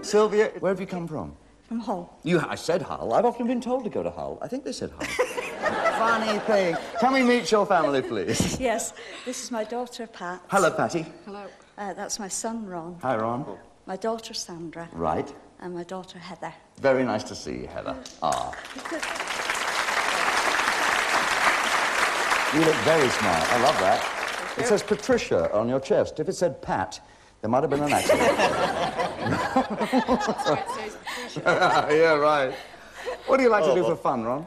Sylvia, where have you come from? From Hull. I said Hull. I've often been told to go to Hull. I think they said Hull. Funny thing. Can we meet your family, please? Yes, this is my daughter, Pat. Hello, Patty. Hello. That's my son, Ron. Hi, Ron. My daughter, Sandra. Right. And my daughter, Heather. Very nice to see you, Heather. Ah. You look very smart. I love that. It says Patricia on your chest. If it said Pat, there might have been an accident. Yeah, right. What do you like to do for fun, Ron?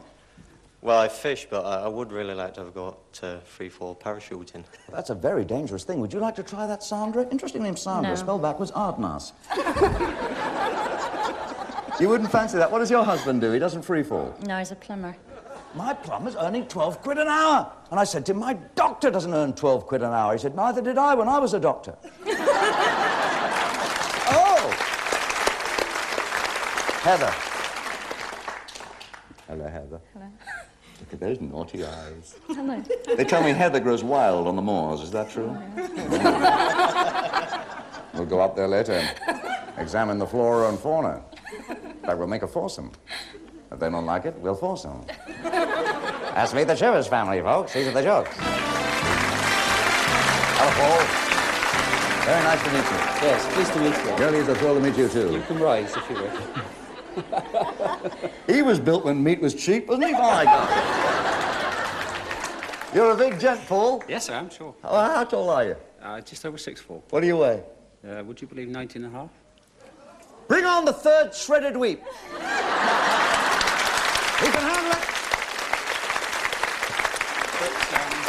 Well, I fish, but I would really like to have got free-fall parachuting. That's a very dangerous thing. Would you like to try that, Sandra? Interesting name, Sandra. No. Spelled backwards, Ardnass. You wouldn't fancy that. What does your husband do? He doesn't free fall. No, he's a plumber. My plumber's earning 12 quid an hour. And I said to him, my doctor doesn't earn 12 quid an hour. He said, neither did I when I was a doctor. Oh! Heather. Hello, Heather. Hello. Look at those naughty eyes. Hello. They tell me Heather grows wild on the moors. Is that true? We'll go up there later and examine the flora and fauna. In fact, we'll make a foursome. If they don't like it, we'll force them. That's meet the Chivers family, folks. These are the jokes. Hello, Paul. Very nice to meet you. Yes, pleased to meet you. Really, it's a thrill to meet you, too. You can rise if you wish. He was built when meat was cheap, wasn't he? My God. You're a big gent, Paul. Yes, I am, sure. How tall are you? Just over 6'4". What do you weigh? Would you believe 19 and a half? Bring on the third shredded wheat. He can handle it.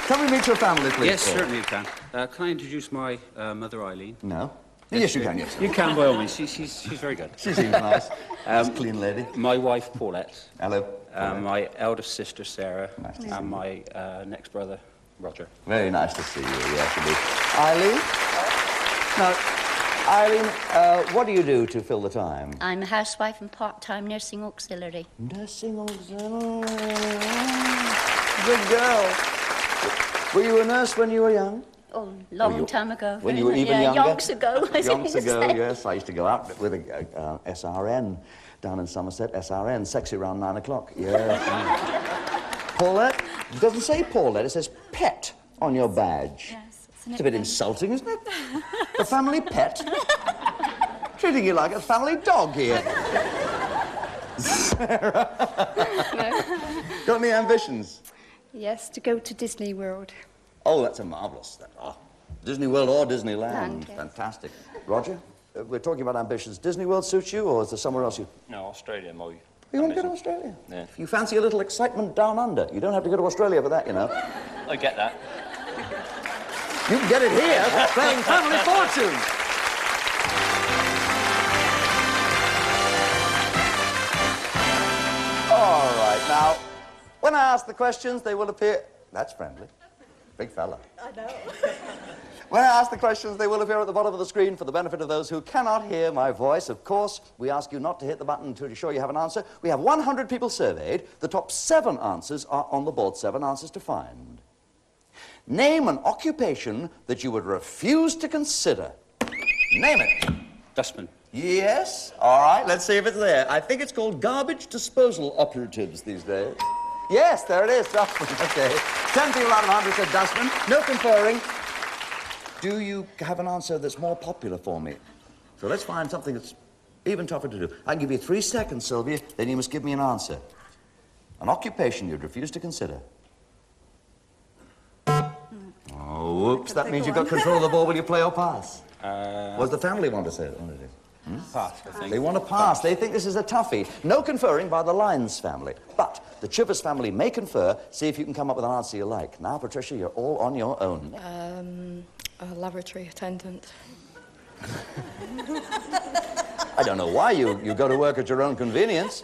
Can we meet your family, please? Yes, Paul? certainly you can. Can I introduce my mother, Eileen? No. Yes, you can, yes. You can, by all means. She's very good. She seems nice. Nice, clean lady. My wife, Paulette. Hello. My eldest sister, Sarah. Nice to see and my next brother, Roger. Very nice to see you, yes, indeed. Eileen? Now, Eileen, what do you do to fill the time? I'm a housewife and part-time nursing auxiliary. Nursing auxiliary. Good girl. Were you a nurse when you were young? Oh, long time ago. When you were even younger? Yonks ago. Yonks ago, yes. I used to go out with a SRN down in Somerset. SRN, sexy around 9 o'clock. Yes. Paulette? It doesn't say Paulette, it says pet on your badge. Yes, it's a bit insulting, isn't it? A family pet? Treating you like a family dog here. Sarah. Got any ambitions? Yes, to go to Disney World. Oh, that's a marvellous. Disney World or Disneyland. Yes. Fantastic. Roger, we're talking about ambitions. Disney World suits you, or is there somewhere else you... No, Australia, my... You want to go to Australia? Yeah. You fancy a little excitement down under. You don't have to go to Australia for that, you know. I get that. You can get it here, playing Family Fortune. All right, now, when I ask the questions, they will appear... That's friendly. Big fella. I know. When I ask the questions, they will appear at the bottom of the screen for the benefit of those who cannot hear my voice. Of course, we ask you not to hit the button until you're sure you have an answer. We have 100 people surveyed. The top 7 answers are on the board. 7 answers to find. Name an occupation that you would refuse to consider. Name it. Dustman. Yes. All right, let's see if it's there. I think it's called garbage disposal operatives these days. Yes, there it is, dustman. Okay. 10 people out of 100 said dustman. No conferring. Do you have an answer that's more popular for me? So let's find something that's even tougher to do. I can give you 3 seconds, Sylvia, then you must give me an answer. An occupation you'd refuse to consider. Oh, whoops, that means you've got control of the ball. Will you play or pass? What does the family want to say? Pass, I think. They want to pass. They think this is a toughie. No conferring by the Lyons family. But the Chivers family may confer. See if you can come up with an answer you like. Now, Patricia, you're all on your own. A laboratory attendant. I don't know why you go to work at your own convenience.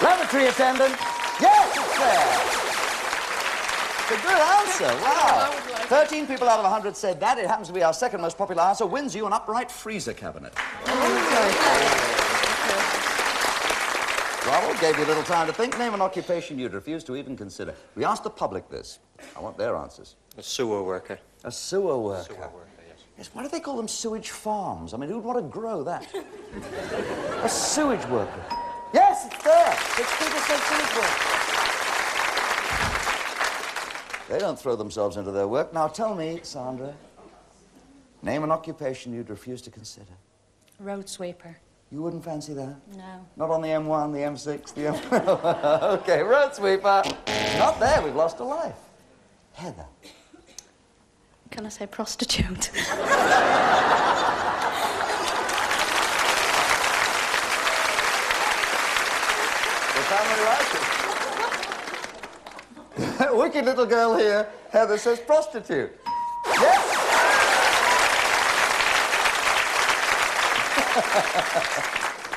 Laboratory attendant. Yes, it's there. It's a good answer. Wow. 13 people out of 100 said that. It happens to be our second most popular answer. Wins you an upright freezer cabinet. Bravo, gave you a little time to think. Name an occupation you'd refuse to even consider. We asked the public this. I want their answers. A sewer worker. A sewer worker. Sewer worker, yes. Yes, why do they call them sewage farms? I mean, who'd want to grow that? A sewage worker. Yes, it's there. 60% sewage worker. They don't throw themselves into their work. Now, tell me, Sandra, name an occupation you'd refuse to consider. Road sweeper. You wouldn't fancy that? No. Not on the M1, the M6, the M... Okay, road sweeper. Not there. We've lost a life. Heather. Can I say prostitute? The family writing. Wicked little girl here. Heather says prostitute. Yes?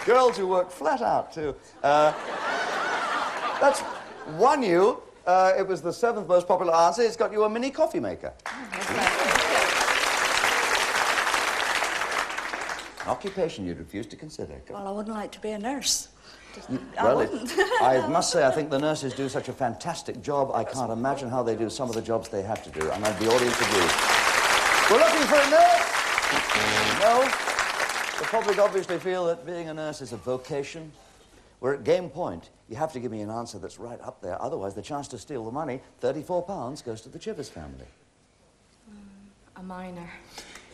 Girls who work flat out, too. That's won you. It was the 7th most popular answer. It's got you a mini coffee maker. An occupation you'd refuse to consider. Well, I wouldn't like to be a nurse. Well, I must say, I think the nurses do such a fantastic job. I can't imagine how they do some of the jobs they have to do. And the audience agrees. We're looking for a nurse. No. The public obviously feel that being a nurse is a vocation. We're at game point. You have to give me an answer that's right up there. Otherwise, the chance to steal the money, £34, goes to the Chivers family. A miner.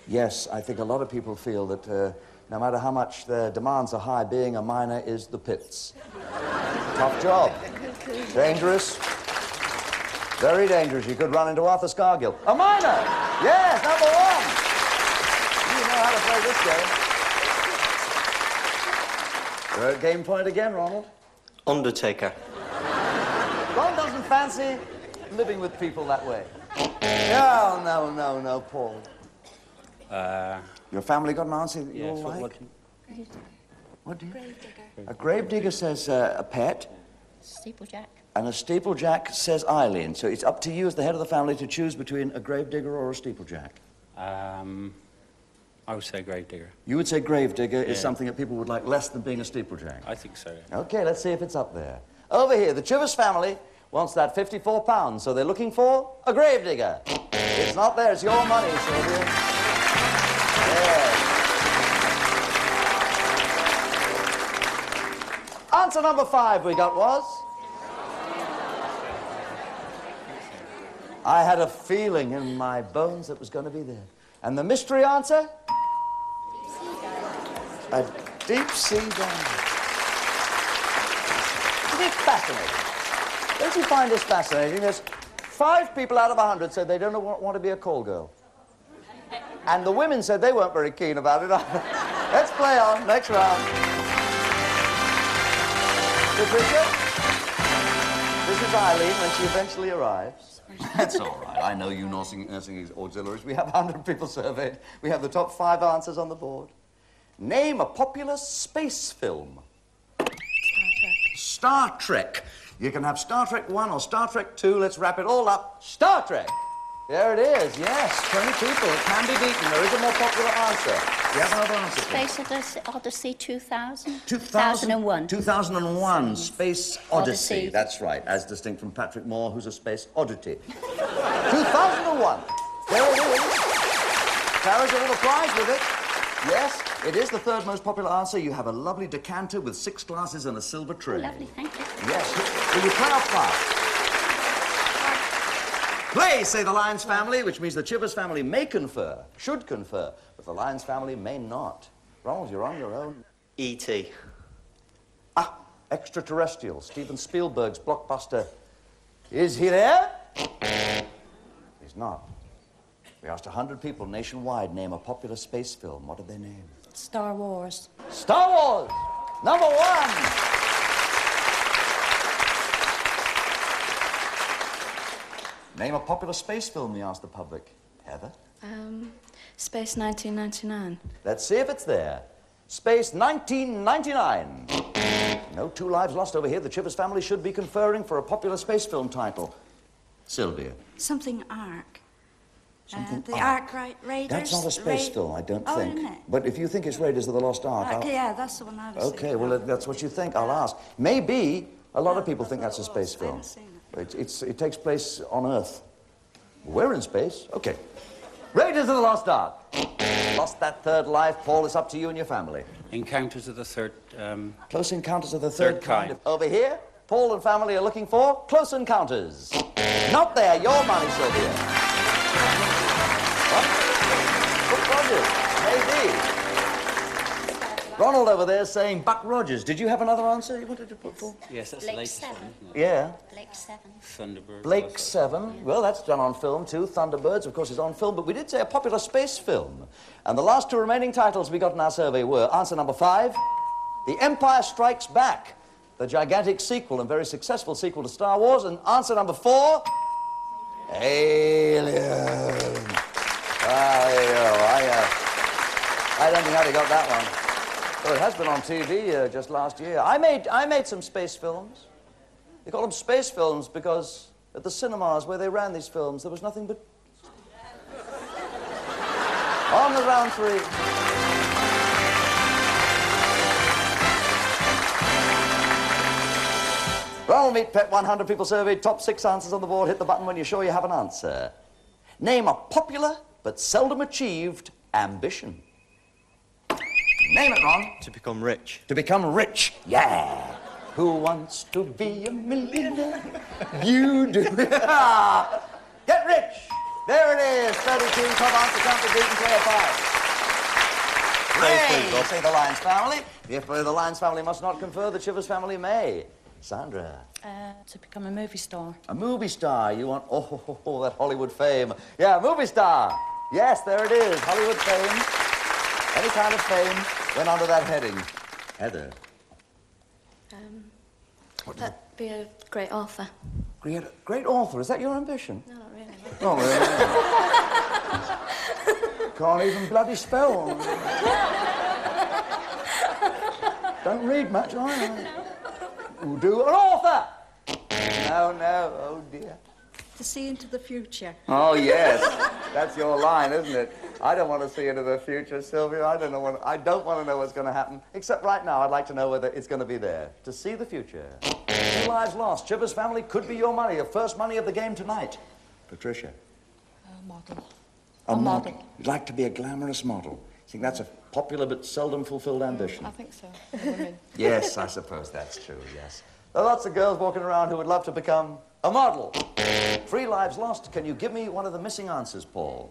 Yes, I think a lot of people feel that no matter how much their demands are high, being a miner is the pits. Tough job. Dangerous. Very dangerous. You could run into Arthur Scargill. A miner! Yes, #1! You know how to play this game. We're at game point again, Ronald. Undertaker. Ron doesn't fancy living with people that way. No, Paul. Your family got an answer that you all like? What do you? Gravedigger. A gravedigger says a pet, Steeplejack. and a steeplejack says Eileen. So it's up to you as the head of the family to choose between a gravedigger or a steeplejack. I would say gravedigger. You would say gravedigger is Yeah. something that people would like less than being a steeplejack. I think so. Okay, let's see if it's up there. Over here, the Chivers family wants that £54, so they're looking for a gravedigger. It's not there, it's your money, Sylvia. Yes. Answer number 5 we got was... I had a feeling in my bones it was going to be there. And the mystery answer? A deep sea dive. Isn't it fascinating? Don't you find this fascinating? There's 5 people out of 100 said they don't want to be a call girl. And the women said they weren't very keen about it either. Let's play on. Next round. Patricia, this is Eileen when she eventually arrives. That's all right. I know you nursing auxiliaries. We have 100 people surveyed. We have the top 5 answers on the board. Name a popular space film. Star Trek. You can have Star Trek 1 or Star Trek 2. Let's wrap it all up. Star Trek. There it is, yes. 20 people. It can be beaten. There is a more popular answer. Do you have another answer, please? Space Odyssey 2000? 2001. 2001, Space Odyssey. Odyssey. That's right, as distinct from Patrick Moore, who's a space oddity. 2001. There it is. Carries a little prize with it. Yes, it is the 3rd most popular answer. You have a lovely decanter with 6 glasses and a silver tray. Lovely, thank you. Yes. Will you play off fast? Play, say the Lyons family, which means the Chivers family may confer, should confer, but the Lyons family may not. Ronald, you're on your own. E.T. Ah, Extraterrestrial, Steven Spielberg's blockbuster. Is he there? He's not. We asked 100 people nationwide name a popular space film. What did they name? Star Wars. Star Wars! #1! Name a popular space film, we asked the public. Heather? Space 1999. Let's see if it's there. Space 1999. No 2 lives lost over here. The Chivers family should be conferring for a popular space film title. Sylvia. Something Ark. Something The Ark. Raiders. That's not a space film, I don't think. Isn't it? But if you think it's Raiders of the Lost Ark, I'll... Yeah, that's the one I was Okay, thinking well, of. if that's what you think, I'll ask. Maybe a lot of people think that's a space I film. haven't seen It takes place on Earth. We're in space. Okay. Raiders of the Lost Ark. lost that third life. Paul, it's up to you and your family. Encounters of the third... Close encounters of the third kind. kind. Over here, Paul and family are looking for close encounters. Not there. Your money, Sylvia. What? Buck Rogers. Maybe. Ronald over there is saying Buck Rogers. Did you have another answer you wanted to put for? Yes, that's Blake the latest 7. one, isn't it? Yeah. Blake 7. Thunderbird. Blake 7. Well, that's done on film, too. Thunderbirds, of course, is on film. But we did say a popular space film. And the last two remaining titles we got in our survey were answer number 5, The Empire Strikes Back, the gigantic sequel and very successful sequel to Star Wars. And answer number 4, Alien. There you go. I don't think I'd have got that one. Well, it has been on TV just last year. I made some space films. They call them space films because at the cinemas where they ran these films, there was nothing but... On the round 3. Ronald Meat Pet 100 people surveyed, top 6 answers on the board. Hit the button when you're sure you have an answer. Name a popular but seldom achieved ambition. Name it, Ron. To become rich. To become rich. Yeah. Who wants to be a millionaire? You do. Get rich. There it is. 32. Top answer. Count the beaten player 5. Ray, say the Lyons family. If the Lyons family must not confer, the Chivers family may. Sandra. To become a movie star. A movie star. You want, that Hollywood fame. Yeah, movie star. Yes, there it is. Hollywood fame. Any kind of fame went under that heading. Heather. That'd be a great author. Great author. Is that your ambition? No, not really. Oh, really? Can't even bloody spell. Don't read much, either. Who do an author? No, oh dear. To see into the future. Oh, yes. That's your line, isn't it? I don't want to see into the future, Sylvia. I don't want to know what's going to happen. Except right now, I'd like to know whether it's going to be there. To see the future. 2 lives lost. Chivers family could be your money. Your first money of the game tonight. Patricia. A model. A model. You'd like to be a glamorous model. Think that's a popular but seldom fulfilled ambition? I think so. Yes, I suppose that's true, yes. There are lots of girls walking around who would love to become a model. 3 lives lost. Can you give me one of the missing answers, Paul?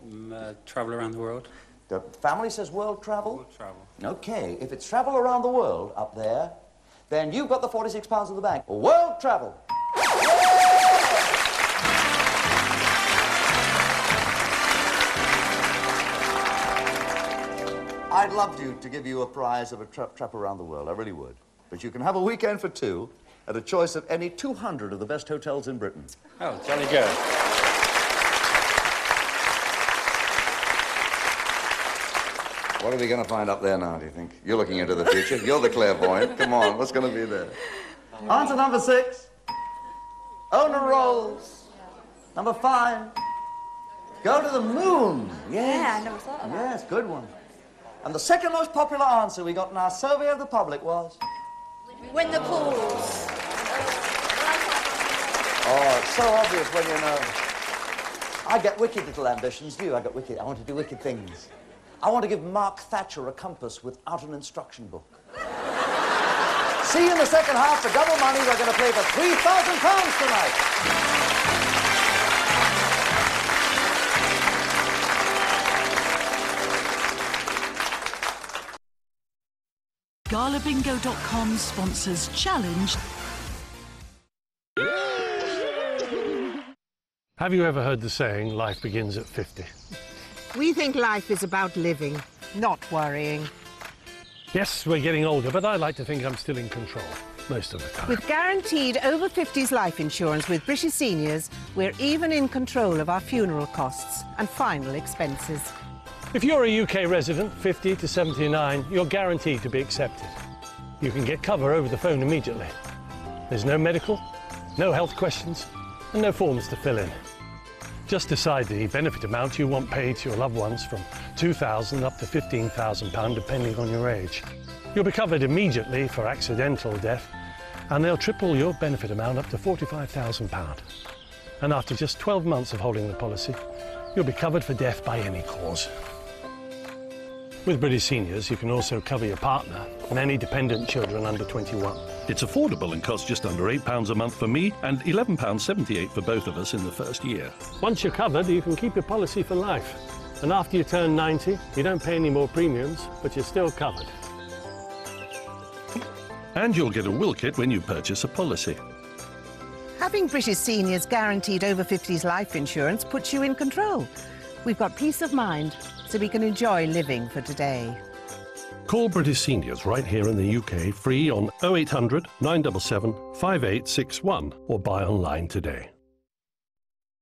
Travel around the world. The family says world travel? World travel. Okay, if it's travel around the world up there, then you've got the 46 pounds in the bank. World travel. I'd love to give you a prize of a trip around the world. I really would. But you can have a weekend for 2 at a choice of any 200 of the best hotels in Britain. Oh, jolly good. What are we going to find up there now, do you think? You're looking into the future. You're the clairvoyant. Come on, what's going to be there? Answer number 6. Owner rolls. Number 5. Go to the moon. Yes. Yeah, I never thought of that. Yes, good one. And the second most popular answer we got in our survey of the public was... Win the pools. Oh, it's so obvious when you know. I get wicked little ambitions, do you? I want to do wicked things. I want to give Mark Thatcher a compass without an instruction book. See you in the second half for double money. We're going to play for £3,000 tonight. GalaBingo.com sponsors Challenge. Have you ever heard the saying, life begins at 50? We think life is about living, not worrying. Yes, we're getting older, but I like to think I'm still in control most of the time. With guaranteed over 50s life insurance with British Seniors, we're even in control of our funeral costs and final expenses. If you're a UK resident, 50 to 79, you're guaranteed to be accepted. You can get cover over the phone immediately. There's no medical, no health questions, and no forms to fill in. Just decide the benefit amount you want paid to your loved ones from £2,000 up to £15,000, depending on your age. You'll be covered immediately for accidental death, and they'll triple your benefit amount up to £45,000. And after just 12 months of holding the policy, you'll be covered for death by any cause. With British Seniors, you can also cover your partner and any dependent children under 21. It's affordable and costs just under £8 a month for me and £11.78 for both of us in the first year. Once you're covered, you can keep your policy for life. And after you turn 90, you don't pay any more premiums, but you're still covered. And you'll get a will kit when you purchase a policy. Having British Seniors guaranteed over 50s life insurance puts you in control. We've got peace of mind, so we can enjoy living for today. Call British Seniors right here in the UK free on 0800 977 5861 or buy online today.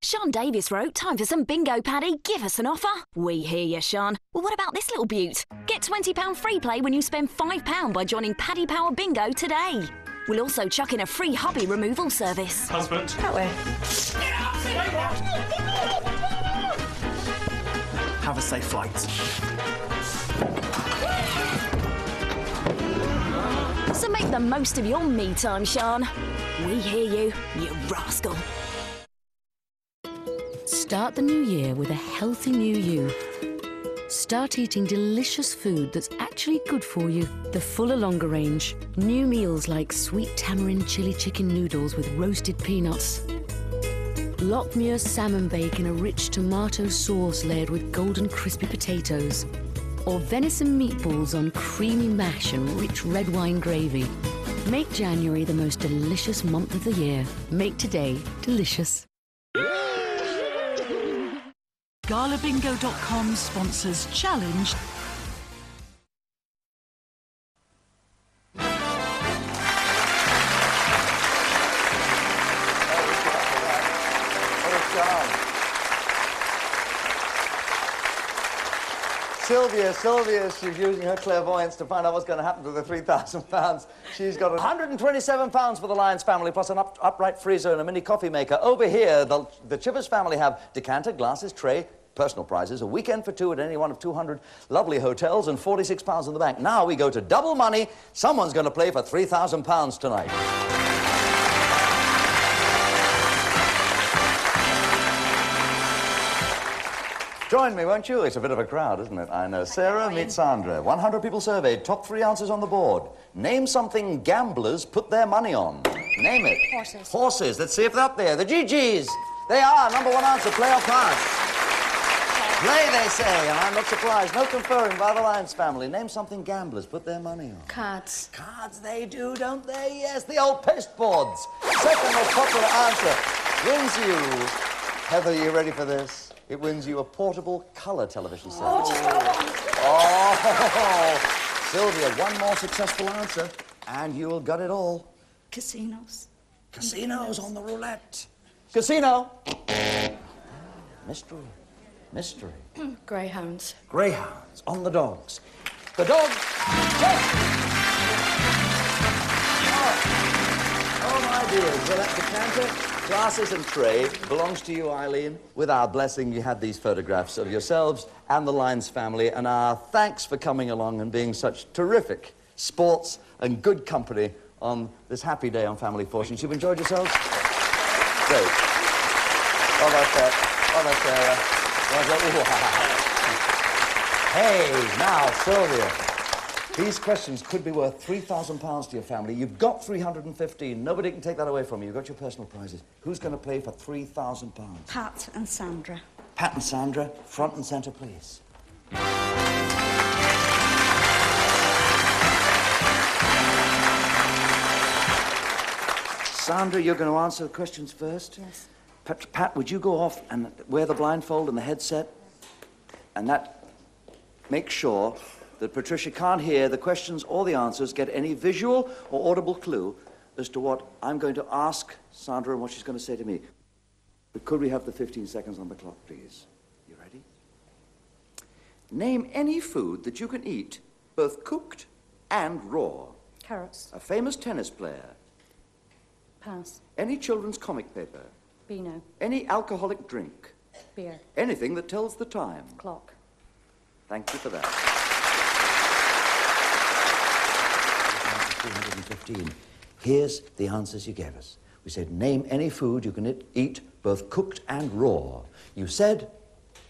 Sean Davis wrote, time for some bingo, Paddy. Give us an offer. We hear you, Sean. Well, what about this little beaut? Get £20 free play when you spend £5 by joining Paddy Power Bingo today. We'll also chuck in a free hobby removal service. Husband. That way. Have a safe flight. So make the most of your me time, Sean. We hear you, you rascal. Start the new year with a healthy new you. Start eating delicious food that's actually good for you. The fuller, longer range. New meals like sweet tamarind chili chicken noodles with roasted peanuts. Lockmuir salmon bake in a rich tomato sauce layered with golden crispy potatoes. Or venison meatballs on creamy mash and rich red wine gravy. Make January the most delicious month of the year. Make today delicious. GalaBingo.com sponsors Challenge. Sylvia, she's using her clairvoyance to find out what's going to happen to the £3,000. She's got £127 for the Lyons family, plus an upright freezer and a mini coffee maker. Over here, the Chivers family have decanter, glasses, tray, personal prizes, a weekend for two at any one of 200 lovely hotels, and £46 in the bank. Now we go to double money. Someone's going to play for £3,000 tonight. Join me, won't you? It's a bit of a crowd, isn't it? I know. Sarah, meet Sandra. 100 people surveyed. Top 3 answers on the board. Name something gamblers put their money on. Name it. Horses. Horses. Let's see if they're up there. The GGs. They are. Number 1 answer. Play or pass? Play, they say, and I'm not surprised. No conferring by the Lyons family. Name something gamblers put their money on. Cards. Cards, they do, don't they? Yes, the old pasteboards. Second most popular answer wins you. Heather, you ready for this? It wins you a portable colour television set. Oh, just got one. Oh, Sylvia, one more successful answer, and you'll get it all. Casinos. Casinos on the roulette. Casino. Mystery. Mystery. Greyhounds. Greyhounds on the dogs. The dogs. Oh, my dears. Well, that decanter, glasses and tray belongs to you, Eileen. With our blessing, you had these photographs of yourselves and the Lyons family, and our thanks for coming along and being such terrific sports and good company on this happy day on Family Fortunes. You've enjoyed yourselves? Great. How about that? How about Sarah? Hey, now, Sylvia. These questions could be worth £3,000 to your family. You've got 315. Nobody can take that away from you. You've got your personal prizes. Who's going to play for £3,000? Pat and Sandra. Pat and Sandra, front and centre, please. Sandra, you're going to answer the questions first? Yes. Pat, would you go off and wear the blindfold and the headset? And that makes sure that Patricia can't hear the questions or the answers, get any visual or audible clue as to what I'm going to ask Sandra and what she's going to say to me. But could we have the 15 seconds on the clock, please? You ready? Name any food that you can eat, both cooked and raw. Carrots. A famous tennis player. Pass. Any children's comic paper. Beano. Any alcoholic drink. Beer. Anything that tells the time. Clock. Thank you for that. 315. Here's the answers you gave us. We said, name any food you can eat, both cooked and raw. You said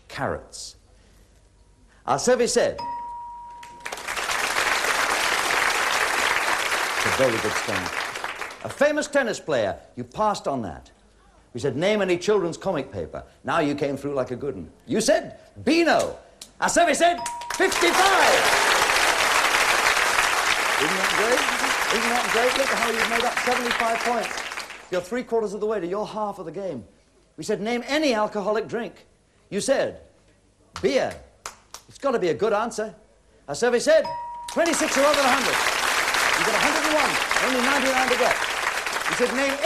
carrots. Our survey said a very good start. A famous tennis player. You passed on that. We said, name any children's comic paper. Now you came through like a good one. You said Beano. Our survey said 55. Isn't that great? Isn't that great? Look at how you've made up 75 points. You're 3/4 of the way to your half of the game. We said, name any alcoholic drink. You said beer. It's got to be a good answer. Our survey said 26 or over 100. You got 101, only 99 to get. You said name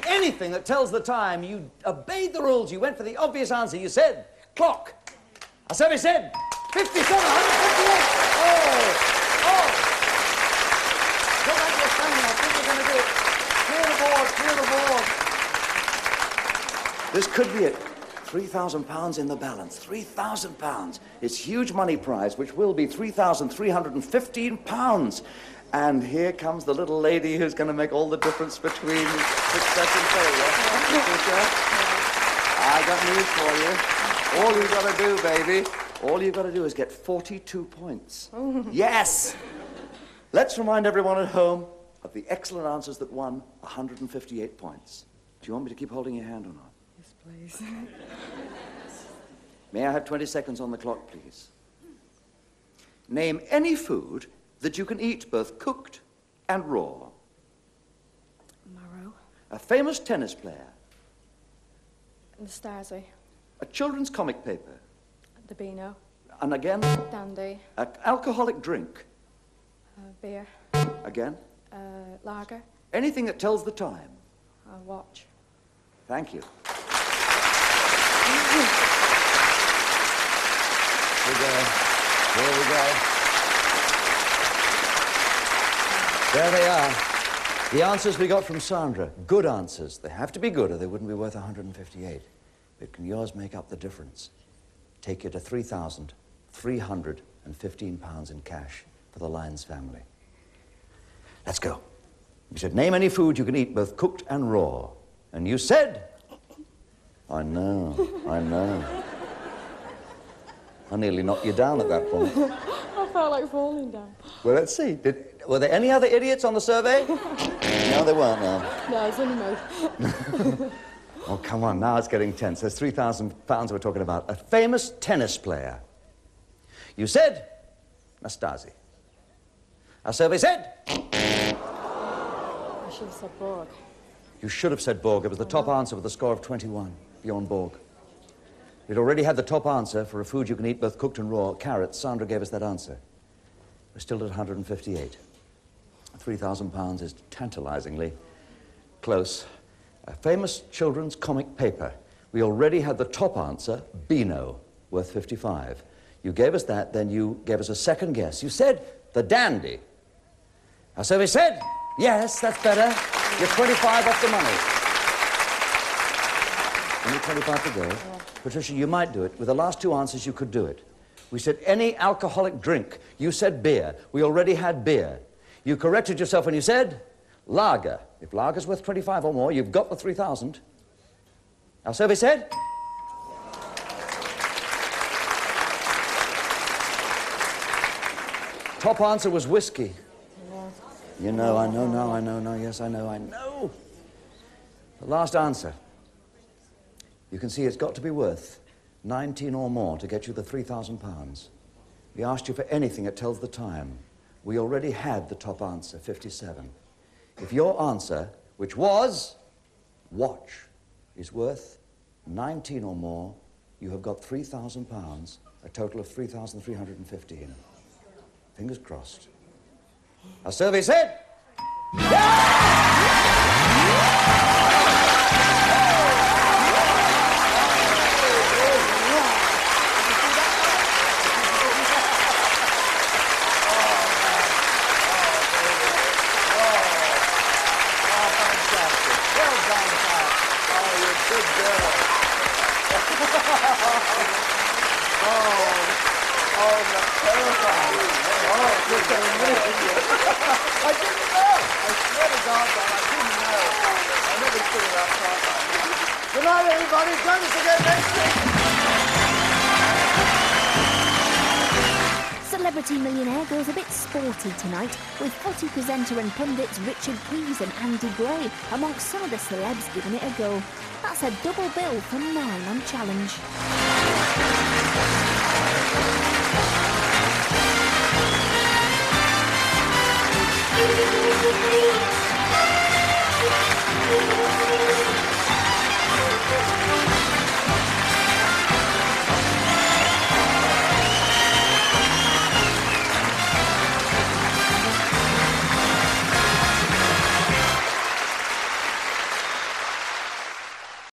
anything that tells the time. You obeyed the rules. You went for the obvious answer. You said clock. Our survey said 57, 158. Oh! Go back to your standing. I think we're going to do it. Clear the board, clear the board. This could be it. £3,000 in the balance. £3,000. It's huge money prize, which will be £3,315. And here comes the little lady who's going to make all the difference between success and failure. I got news for you. All you've got to do, baby, all you've got to do is get 42 points. Yes! Let's remind everyone at home of the excellent answers that won 158 points. Do you want me to keep holding your hand or not? Yes, please. May I have 20 seconds on the clock, please? Name any food that you can eat both cooked and raw. Marrow. A famous tennis player. Nastasi. A children's comic paper. The Beano. And again? Dandy. An alcoholic drink. Beer. Again? Lager. Anything that tells the time. Watch. Thank you. Here we go. There they are. The answers we got from Sandra. Good answers. They have to be good or they wouldn't be worth 158. But can yours make up the difference? Take you to £3,315 in cash for the Lyons family. Let's go. You said, name any food you can eat both cooked and raw. And you said... I know. I nearly knocked you down at that point. I felt like falling down. Well, let's see. Were there any other idiots on the survey? No, there weren't, no. No, it's only me. Oh, come on, now it's getting tense. There's £3,000 we're talking about. A famous tennis player. You said Nastasi. Our survey said... I should have said Borg. You should have said Borg. It was the top answer with a score of 21, beyond Borg. We'd already had the top answer for a food you can eat both cooked and raw. Carrots. Sandra gave us that answer. We're still at 158. £3,000 is tantalizingly close. A famous children's comic paper. We already had the top answer, Beano, worth 55. You gave us that, then you gave us a second guess. You said the Dandy. Our survey said, yes, that's better. You're 25 off the money. Only 25 to go. Yeah. Patricia, you might do it. With the last two answers, you could do it. We said any alcoholic drink. You said beer. We already had beer. You corrected yourself when you said lager. If lager's worth 25 or more, you've got the 3,000. Our survey said... Top answer was whiskey. Yeah. You know, I know, yes, I know. The last answer. You can see it's got to be worth 19 or more to get you the £3,000. We asked you for anything that tells the time. We already had the top answer, 57. If your answer, which was watch, is worth 19 or more, you have got £3,000, a total of 3,315. Fingers crossed. Our survey said... Good night, everybody. Join us again next week. Celebrity Celebrity Millionaire goes a bit sporty tonight, with footy presenter and pundits Richard Keys and Andy Gray amongst some of the celebs giving it a go. That's a double bill for 9 on Challenge.